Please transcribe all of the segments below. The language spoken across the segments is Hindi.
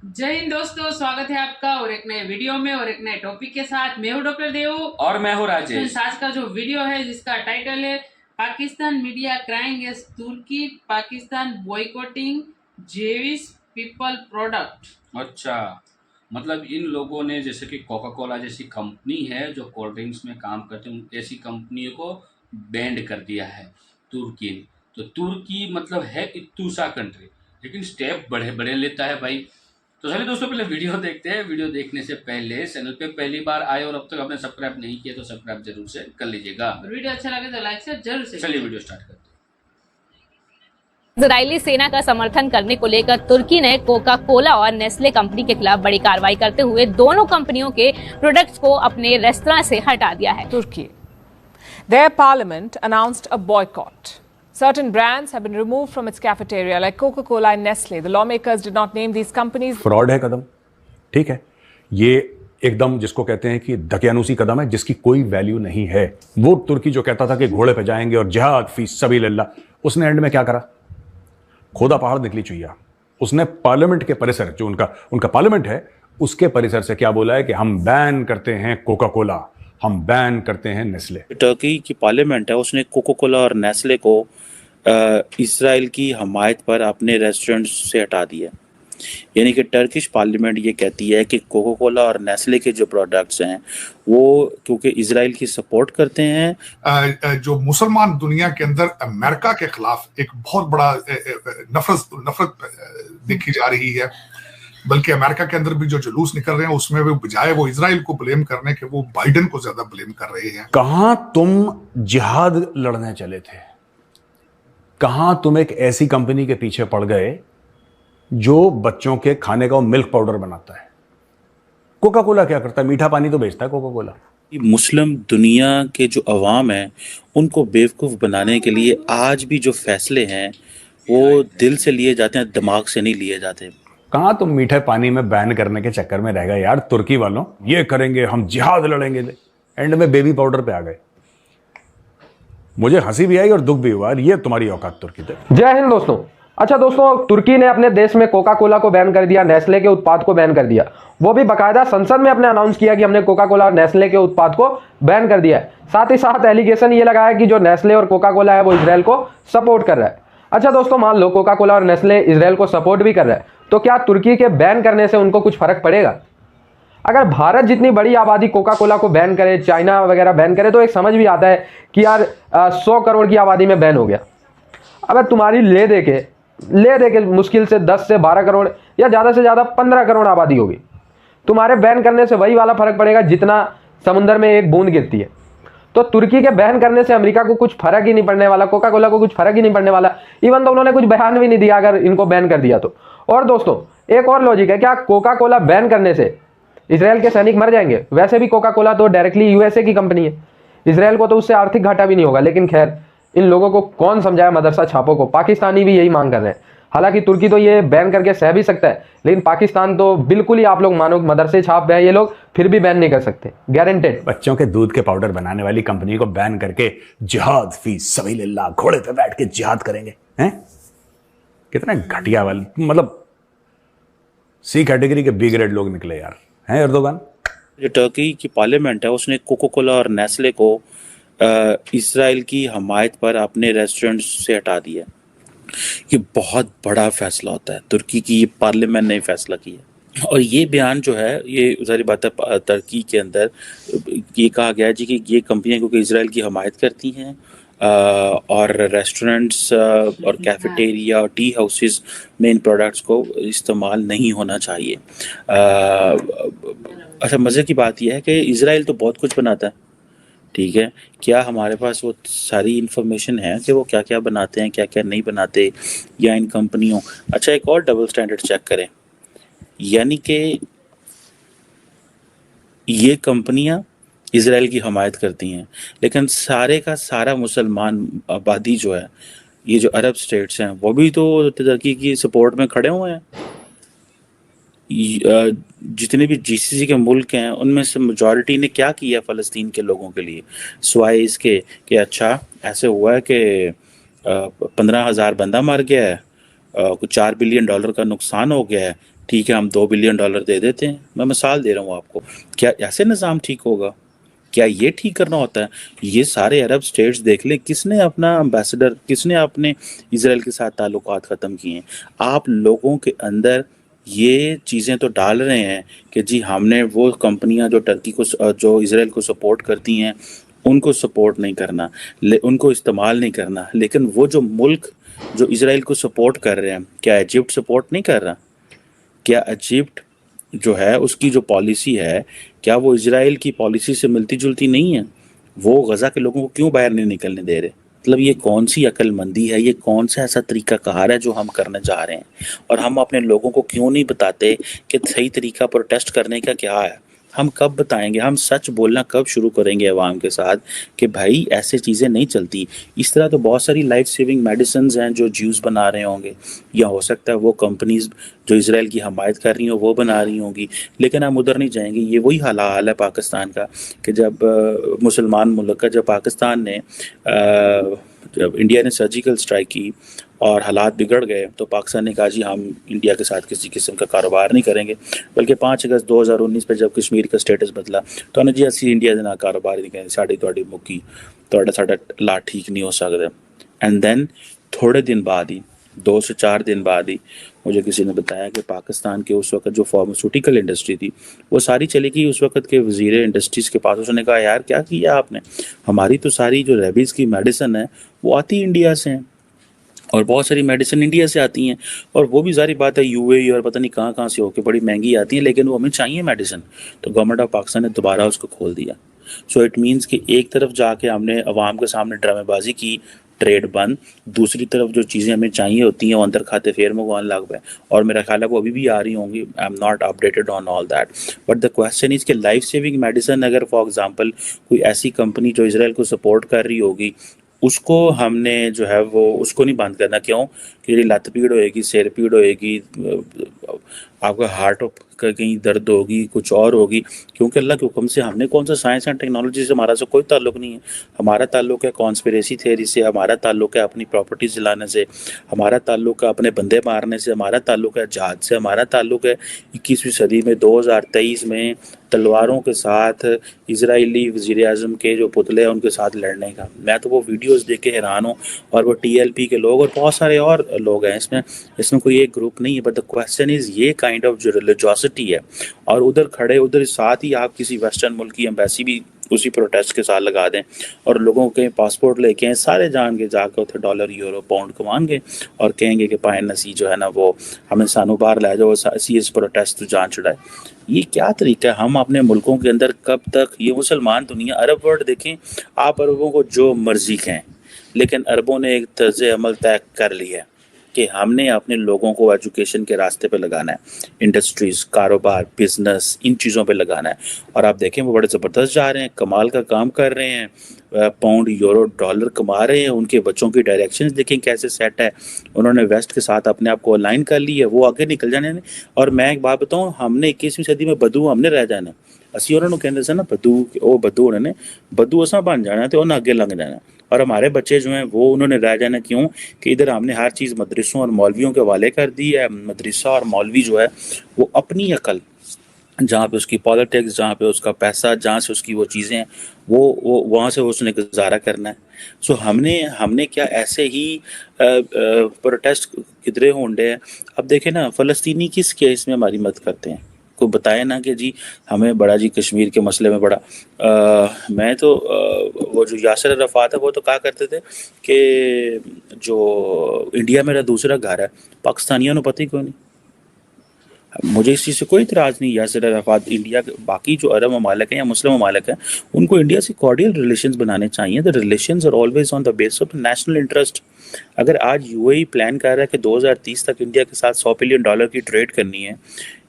जय हिंद दोस्तों, स्वागत है आपका और एक नए वीडियो में और एक नए टॉपिक के साथ। मैं हूं डॉक्टर देव और मैं हूं राजेश। आज का जो वीडियो है जिसका टाइटल है Pakistan media crying as Turkey Pakistan boycotting Jewish people product. अच्छा, मतलब इन लोगों ने जैसे कि कोका कोला जैसी कंपनी है जो कोल्ड ड्रिंक्स में काम करते हैं, ऐसी कंपनियों को बैंड कर दिया है तुर्की ने। तो तुर्की मतलब है इत्तू सा कंट्री, लेकिन स्टेप बड़े बड़े लेता है भाई। तो चलिए दोस्तों, पहले वीडियो देखते हैं। वीडियो देखने से पहले चैनल पे पहली बार आए और अब तक आपने सब्सक्राइब नहीं किया तो सब्सक्राइब जरूर से कर लीजिएगा और वीडियो अच्छा लगे तो लाइक से जरूर से। चलिए वीडियो स्टार्ट करते हैं। इजरायली सेना का समर्थन करने को लेकर तुर्की ने कोका कोला और नेस्ले कंपनी के खिलाफ बड़ी कार्रवाई करते हुए दोनों कंपनियों के प्रोडक्ट्स को अपने रेस्तरां से हटा दिया है। Turkey. Their parliament announced a boycott. Certain brands have been removed from its cafeteria, like Coca-Cola and Nestle. The lawmakers did not name these companies. Fraud है कदम, ठीक है। ये एकदम जिसको कहते हैं कि दकियानूसी कदम है, जिसकी कोई वैल्यू नहीं है। वो तुर्की जो कहता था कि घोड़े पे जाएंगे और जिहाद फी सबीलिल्लाह, उसने एंड में क्या करा? खोदा पहाड़ निकली चुईया। उसने पार्लियामेंट के परिसर, जो उनका पार्लियामेंट है, उसके परिसर से क्या बोला है कि हम बैन करते हैं कोका कोला, हम बैन करते हैं नेस्ले। टर्की की पार्लियामेंट है, उसने कोका कोला और नेस्ले को इसराइल की हमायत पर अपने रेस्टोरेंट से हटा दिया। यानी कि टर्किश पार्लियामेंट ये कहती है कि कोका कोला और नेस्ले के जो प्रोडक्ट्स हैं वो क्योंकि इसराइल की सपोर्ट करते हैं। जो मुसलमान दुनिया के अंदर अमेरिका के खिलाफ एक बहुत बड़ा नफरत देखी जा रही है, बल्कि अमेरिका के अंदर भी जो जुलूस निकल रहे हैं उसमें वो बजाय वो इजराइल को ब्लेम करने के वो बाइडेन को ज्यादा ब्लेम कर रहे हैं। कहां तुम जिहाद लड़ने चले थे? कहां तुम एक ऐसी कंपनी के पीछे पड़ गए जो बच्चों के खाने का मिल्क पाउडर बनाता है? कोका कोला क्या करता है? मीठा पानी तो बेचता है कोका कोला। मुस्लिम दुनिया के जो अवाम है उनको बेवकूफ़ बनाने के लिए आज भी जो फैसले हैं वो दिल से लिए जाते हैं, दिमाग से नहीं लिए जाते। कहां तुम मीठे पानी में बैन करने के चक्कर में रह गए यार? तुर्की वालों, ये करेंगे, हम जिहाद लड़ेंगे, एंड में बेबी पाउडर पे आ गए। मुझे हंसी भी आई और दुख भी हुआ। ये तुम्हारी औकात तुर्की थे। जय हिंद दोस्तों। अच्छा दोस्तों, तुर्की ने अपने देश में कोका कोला को बैन कर दिया, नेस्ले के उत्पाद को बैन कर दिया। वो भी बाकायदा संसद में अपने अनाउंस किया कि हमने कोका कोला और नेस्ले के उत्पाद को बैन कर दिया है। साथ ही साथ एलिगेशन ये लगाया कि जो नेस्ले और कोका कोला है वो इसराइल को सपोर्ट कर रहा है। अच्छा दोस्तों, मान लो कोका कोला और नेस्ले इसराइल को सपोर्ट भी कर रहा है, तो क्या तुर्की के बैन करने से उनको कुछ फर्क पड़ेगा? अगर भारत जितनी बड़ी आबादी कोका कोला को बैन करे, चाइना वगैरह बैन करे, तो एक समझ भी आता है कि यार 100 करोड़ की आबादी में बैन हो गया। अगर तुम्हारी ले दे के मुश्किल से 10 से 12 करोड़ या ज़्यादा से ज़्यादा 15 करोड़ आबादी होगी, तुम्हारे बैन करने से वही वाला फर्क पड़ेगा जितना समुद्र में एक बूंद गिरती है। तो तुर्की के बैन करने से अमेरिका को कुछ फर्क ही नहीं पड़ने वाला, कोका कोला को कुछ फर्क ही नहीं पड़ने वाला। इवन तो उन्होंने कुछ बयान भी नहीं दिया अगर इनको बैन कर दिया तो। और दोस्तों, एक और लॉजिक है, क्या कोका कोला बैन करने से इसराइल के सैनिक मर जाएंगे? वैसे भी कोका कोला तो डायरेक्टली यूएसए की कंपनी है, इसराइल को तो उससे आर्थिक घाटा भी नहीं होगा। लेकिन खैर, इन लोगों को कौन समझाया, मदरसा छापों को? पाकिस्तानी भी यही मांग कर रहे हैं। हालांकि तुर्की तो ये बैन करके सह भी सकता है, लेकिन पाकिस्तान तो बिल्कुल ही, आप लोग मानो, मदरसे छाप है ये लोग, फिर भी बैन नहीं कर सकते, गारंटेड। बच्चों के दूध के पाउडर बनाने वाली कंपनी को बैन करके जिहाद फी सबीलिल्लाह, घोड़े पे बैठ के जिहाद करेंगे हैं? कितना घटिया वाले, मतलब सी कैटेगरी के बी ग्रेड लोग निकले यार, हैं एर्दोगान। जो टर्की की पार्लियामेंट है उसने कोका कोला और नेस्ले को इसराइल की हमायत पर अपने रेस्टोरेंट से हटा दिया। ये बहुत बड़ा फैसला होता है, तुर्की की ये पार्लियामेंट ने फैसला किया। और ये बयान जो है, ये सारी बातें तुर्की के अंदर ये कहा गया है जी कि ये कंपनियां क्योंकि इसराइल की हमायत करती हैं और रेस्टोरेंट्स और कैफेटेरिया और टी हाउसेस में इन प्रोडक्ट्स को इस्तेमाल नहीं होना चाहिए। अच्छा, मज़े की बात यह है कि इसराइल तो बहुत कुछ बनाता है, ठीक है। क्या हमारे पास वो सारी इन्फॉर्मेशन है कि वो क्या क्या बनाते हैं, क्या क्या नहीं बनाते, या इन कंपनियों? अच्छा, एक और डबल स्टैंडर्ड चेक करें, यानी कि ये कंपनियां इसराइल की हमायत करती हैं, लेकिन सारे का सारा मुसलमान आबादी जो है, ये जो अरब स्टेट्स हैं, वो भी तो तुर्की की सपोर्ट में खड़े हुए हैं। जितने भी जीसीसी के मुल्क हैं उनमें से मेजॉरिटी ने क्या किया फ़लस्तीन के लोगों के लिए, सिवाय इसके कि अच्छा ऐसे हुआ है कि 15,000 बंदा मर गया है, कुछ $4 बिलियन का नुकसान हो गया है, ठीक है, हम $2 बिलियन दे देते हैं। मैं मिसाल दे रहा हूँ आपको। क्या ऐसे निज़ाम ठीक होगा? क्या ये ठीक करना होता है? ये सारे अरब स्टेट्स देख लें, किसने अपना एम्बेसडर, किसने अपने इसराइल के साथ ताल्लुकात ख़त्म किए हैं? आप लोगों के अंदर ये चीज़ें तो डाल रहे हैं कि जी हमने वो कंपनियां जो टर्की को, जो इसराइल को सपोर्ट करती हैं, उनको सपोर्ट नहीं करना, उनको इस्तेमाल नहीं करना। लेकिन वो जो मुल्क जो इसराइल को सपोर्ट कर रहे हैं, क्या इजिप्ट सपोर्ट नहीं कर रहा? क्या इजिप्ट जो है उसकी जो पॉलिसी है, क्या वो इजराइल की पॉलिसी से मिलती जुलती नहीं है? वो गज़ा के लोगों को क्यों बाहर नहीं निकलने दे रहे? मतलब ये कौन सी अक्लमंदी है? ये कौन सा ऐसा तरीका कार है जो हम करने जा रहे हैं? और हम अपने लोगों को क्यों नहीं बताते कि सही तरीका प्रोटेस्ट करने का क्या है? हम कब बताएंगे? हम सच बोलना कब शुरू करेंगे अवाम के साथ कि भाई ऐसे चीज़ें नहीं चलती? इस तरह तो बहुत सारी लाइफ सेविंग मेडिसिन हैं जो ज्यूज़ बना रहे होंगे, या हो सकता है वो कंपनीज जो इसराइल की हमायत कर रही हो वो बना रही होंगी, लेकिन हम उधर नहीं जाएंगे। ये वही हाल है पाकिस्तान का कि जब मुसलमान मुल्क का, जब पाकिस्तान ने जब इंडिया ने सर्जिकल स्ट्राइक की और हालात बिगड़ गए, तो पाकिस्तान ने कहा जी हम इंडिया के साथ किसी किस्म का कारोबार नहीं करेंगे। बल्कि 5 अगस्त 2019 पर जब कश्मीर का स्टेटस बदला तो उन्होंने जी असी इंडिया के नाल कारोबार नहीं करेंगे, साड़ी तुहाडी मुक्की, तुहाडा साडा ला ठीक नहीं हो सकता। एंड देन थोड़े दिन बाद ही, 2 से 4 दिन बाद ही, मुझे किसी ने बताया कि पाकिस्तान के उस वक्त जो फार्मास्यूटिकल इंडस्ट्री थी वो सारी चली गई उस वक्त के वज़ीर इंडस्ट्रीज़ के पास। उसने कहा यार क्या किया आपने? हमारी तो सारी जो रेबीज़ की मेडिसिन है वो आती इंडिया से हैं, और बहुत सारी मेडिसिन इंडिया से आती हैं, और वो भी ज़ाहिर बात है यूएई और पता नहीं कहाँ से होकर बड़ी महंगी आती हैं, लेकिन वो हमें चाहिए मेडिसिन। तो गवर्नमेंट ऑफ पाकिस्तान ने दोबारा उसको खोल दिया। सो इट मीन्स कि एक तरफ जाके हमने अवाम के सामने ड्रामेबाजी की, ट्रेड बंद, दूसरी तरफ जो चीज़ें हमें चाहिए होती हैं वो अंदर खाते फेर मंगवाने लग गए, और मेरा ख्याल है वो अभी भी आ रही होंगी। I am not updated on all that, but the question is कि लाइफ सेविंग मेडिसिन अगर फॉर एग्जांपल कोई ऐसी कंपनी जो इसराइल को सपोर्ट कर रही होगी, उसको हमने जो है वो उसको नहीं बंद करना। क्यों? कि लत पीड़ होएगी, सिर पीड़ होएगी, आपका हार्ट का कहीं दर्द होगी, कुछ और होगी, क्योंकि अल्लाह के हुक्म से हमने कौन सा साइंस एंड टेक्नोलॉजी से हमारा से कोई ताल्लुक़ नहीं है। हमारा ताल्लुक़ है कॉन्स्पिरेसी थ्योरी से, हमारा ताल्लुक़ है अपनी प्रॉपर्टीज जलाने से, हमारा ताल्लुक़ है अपने बंदे मारने से, हमारा ताल्लुक़ है जहाज से, हमारा ताल्लुक़ है 21वीं सदी में 2023 में तलवारों के साथ इजरायली वज़ीर आज़म के जो पुतले हैं उनके साथ लड़ने का। मैं तो वो वीडियोस देख के हैरान हूँ, और वो TLP के लोग और बहुत सारे और लोग हैं, इसमें कोई एक ग्रुप नहीं है। बट द क्वेश्चन इज़ ये काइंड ऑफ जो रिलीजियोसिटी है, और उधर खड़े उधर साथ ही आप किसी वेस्टर्न मुल्क की एम्बेसी भी उसी प्रोटेस्ट के साथ लगा दें, और लोगों के पासपोर्ट लेके आए सारे जान के जाके उधर डॉलर यूरो पाउंड कमाएंगे और कहेंगे कि पाए नसी जो है ना वो हमें सानू बाहर ला जाओ, इसी इस प्रोटेस्ट तो जान छुड़ाए। ये क्या तरीका है? हम अपने मुल्कों के अंदर कब तक ये मुसलमान दुनिया, अरब वर्ल्ड देखें आप, अरबों को जो मर्जी कहें, लेकिन अरबों ने एक तर्ज अमल तय कर लिया है कि हमने अपने लोगों को एजुकेशन के रास्ते पे लगाना है, इंडस्ट्रीज़, कारोबार, बिजनेस, इन चीज़ों पे लगाना है। और आप देखें वो बड़े ज़बरदस्त जा रहे हैं, कमाल का काम कर रहे हैं, पाउंड यूरो डॉलर कमा रहे हैं। उनके बच्चों की डायरेक्शंस देखें कैसे सेट है, उन्होंने वेस्ट के साथ अपने आप को अलाइन कर ली है, वो आगे निकल जाने। और मैं एक बात बताऊँ, हमने 21वीं सदी में बदू हमने रह जाना, असी उन्होंने कहते थे ना बदू, वो बदू उन्होंने बदू असा बन जाना तो उन्हें आगे लंघ जाना, और हमारे बच्चे जो हैं वो उन्होंने रह जाना। क्यों? कि इधर हमने हर चीज़ मदरसों और मौलवियों के हवाले कर दी है। मदरसा और मौलवी जो है वो अपनी अकल, जहाँ पे उसकी पॉलिटिक्स, जहाँ पे उसका पैसा, जहाँ से उसकी वो चीज़ें हैं, वो वहाँ से उसने गुजारा करना है। सो हमने क्या ऐसे ही प्रोटेस्ट किधरे होंडे हैं? अब देखें ना, फ़लस्तीनी किस केस में हमारी मदद करते हैं? कोई बताए ना कि जी हमें बड़ा जी कश्मीर के मसले में बड़ा मैं तो वो जो यासिर अराफात है वो तो कहा करते थे कि जो इंडिया मेरा दूसरा घर है, पाकिस्तानियों को पता ही क्यों नहीं। मुझे इस चीज़ से कोई इतराज़ नहीं। यासिर अराफात इंडिया के बाकी जो अरब ममालिक हैं या मुस्लिम ममालिक हैं उनको इंडिया से कॉर्डियल रिलेशंस बनाने चाहिए। The relations are always on the base of national interest. अगर आज यूएई प्लान कर रहा है कि 2030 तक इंडिया के साथ $100 बिलियन की ट्रेड करनी है,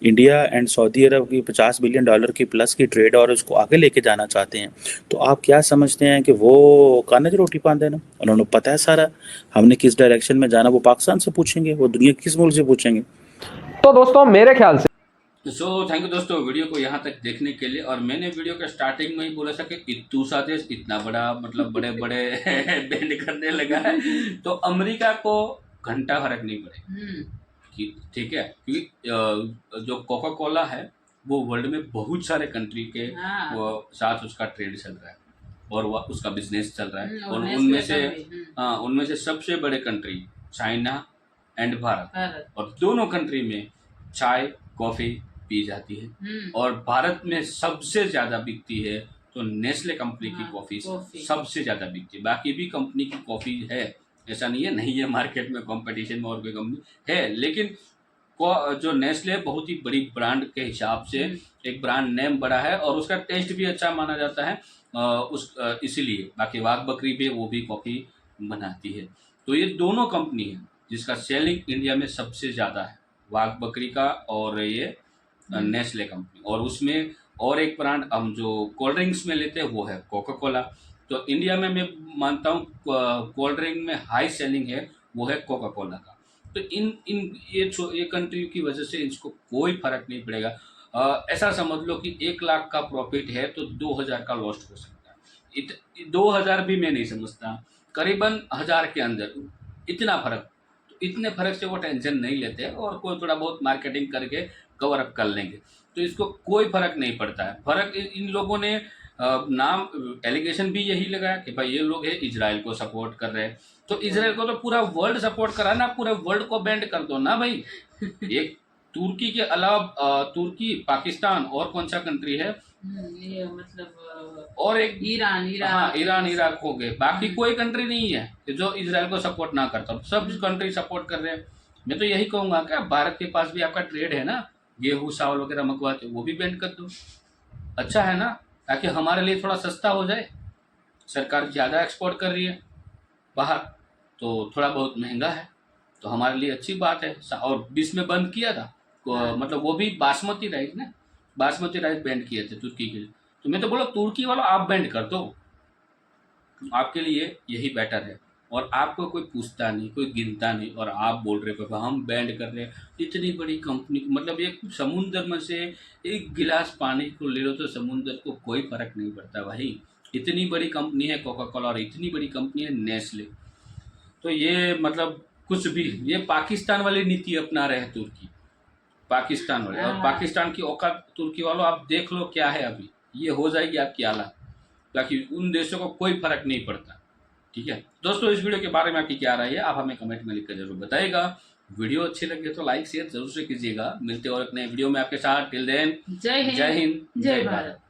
इंडिया एंड सऊदी अरब की $50 बिलियन की प्लस की ट्रेड, और उसको आगे लेके जाना चाहते हैं, तो आप क्या समझते हैं कि वो काने की रोटी पाते हैं ना? उन्होंने पता है सारा हमने किस डायरेक्शन में जाना। वो पाकिस्तान से पूछेंगे, वो दुनिया किस मुल्क से पूछेंगे? तो दोस्तों मेरे ख्याल से सो थैंक यू दोस्तों वीडियो को यहाँ तक देखने के लिए। और मैंने वीडियो के स्टार्टिंग में ही बोला था कि इत्तू सा देश इतना बड़ा, मतलब बड़े बड़े बैंड करने लगा है, तो अमेरिका को घंटा फर्क नहीं पड़े। कि ठीक है, क्योंकि जो कोका कोला है वो वर्ल्ड में बहुत सारे कंट्री के हाँ। वो साथ उसका ट्रेड चल रहा है और वह उसका बिजनेस चल रहा है। और और नेस्ले उनमें का से भी, हाँ, उनमें से सबसे बड़े country China and Bharat, Bharat. और दोनों कंट्री में चाय कॉफ़ी पी जाती है। और भारत में सबसे ज़्यादा बिकती है तो नेस्ले कंपनी की हाँ, कॉफ़ी कॉफ़ी। सबसे ज़्यादा बिकती है। बाकी भी कंपनी की कॉफ़ी है, ऐसा नहीं है मार्केट में कंपटीशन में और कोई कंपनी है, लेकिन जो नेस्ले बहुत ही बड़ी ब्रांड के हिसाब से एक ब्रांड नेम बड़ा है और उसका टेस्ट भी अच्छा माना जाता है। इसीलिए बाकी वाघ बकरी भी वो भी कॉफ़ी बनाती है। तो ये दोनों कंपनी है जिसका सेलिंग इंडिया में सबसे ज़्यादा है, वाघ बकरी का और ये नेस्ले कंपनी। और उसमें और एक ब्रांड हम जो कोल्ड ड्रिंक्स में लेते हैं वो है कोका कोला। तो इंडिया में मैं मानता हूँ कोल्ड ड्रिंक में हाई सेलिंग है वो है कोका कोला का। तो इन इन ये कंट्री की वजह से इसको कोई फर्क नहीं पड़ेगा। ऐसा समझ लो कि 1 लाख का प्रॉफिट है तो 2000 का लॉस्ट हो सकता है। 2000 भी मैं नहीं समझता, करीबन 1000 के अंदर इतना फर्क। तो इतने फर्क से वो टेंशन नहीं लेते और कोई थोड़ा बहुत मार्केटिंग करके कवर अप कर लेंगे, तो इसको कोई फर्क नहीं पड़ता है। फर्क इन लोगों ने नाम एलिगेशन भी यही लगाया कि भाई ये लोग है इजराइल को सपोर्ट कर रहे हैं। तो इजराइल को तो पूरा वर्ल्ड सपोर्ट करा ना, पूरे वर्ल्ड को बैंड कर दो ना भाई। एक तुर्की के अलावा तुर्की, पाकिस्तान और कौन सा कंट्री है, ये मतलब और एक ईरान हाँ, ईरान इराक हो गए। बाकी कोई कंट्री नहीं है कि जो इजराइल को सपोर्ट ना करता, सब कंट्री सपोर्ट कर रहे हैं। मैं तो यही कहूंगा कि भारत के पास भी आपका ट्रेड है ना, गेहूँ चावल वगैरह मंगवाते वो भी बैंड कर दो, अच्छा है ना, ताकि हमारे लिए थोड़ा सस्ता हो जाए। सरकार ज़्यादा एक्सपोर्ट कर रही है बाहर तो थोड़ा बहुत महंगा है, तो हमारे लिए अच्छी बात है। और बीच में बंद किया था मतलब वो भी बासमती राइस ना, बासमती राइस बैंड किए थे तुर्की के लिए। तो मैं तो बोला तुर्की वालों आप बैंड कर दो, आपके लिए यही बेटर है। और आपको कोई पूछता नहीं, कोई गिनता नहीं, और आप बोल रहे हो हम बैंड कर रहे हैं। इतनी बड़ी कंपनी को, मतलब एक समुंदर में से एक गिलास पानी को ले लो तो समुंदर को कोई फर्क नहीं पड़ता भाई। इतनी बड़ी कंपनी है कोका कोला और इतनी बड़ी कंपनी है नेस्ले। तो ये मतलब कुछ भी, ये पाकिस्तान वाली नीति अपना रहे हैं तुर्की, पाकिस्तान वाले। और पाकिस्तान की औकात तुर्की वालों आप देख लो क्या है, अभी ये हो जाएगी आपकी हालत, ताकि उन देशों को कोई फर्क नहीं पड़ता। ठीक है दोस्तों, इस वीडियो के बारे में आपकी क्या राय है आप हमें कमेंट में लिखकर जरूर बताइएगा। वीडियो अच्छी लगे तो लाइक शेयर जरूर से कीजिएगा। मिलते और एक नए वीडियो में आपके साथ। टिल देन जय हिंद जय हिंद जय भारत।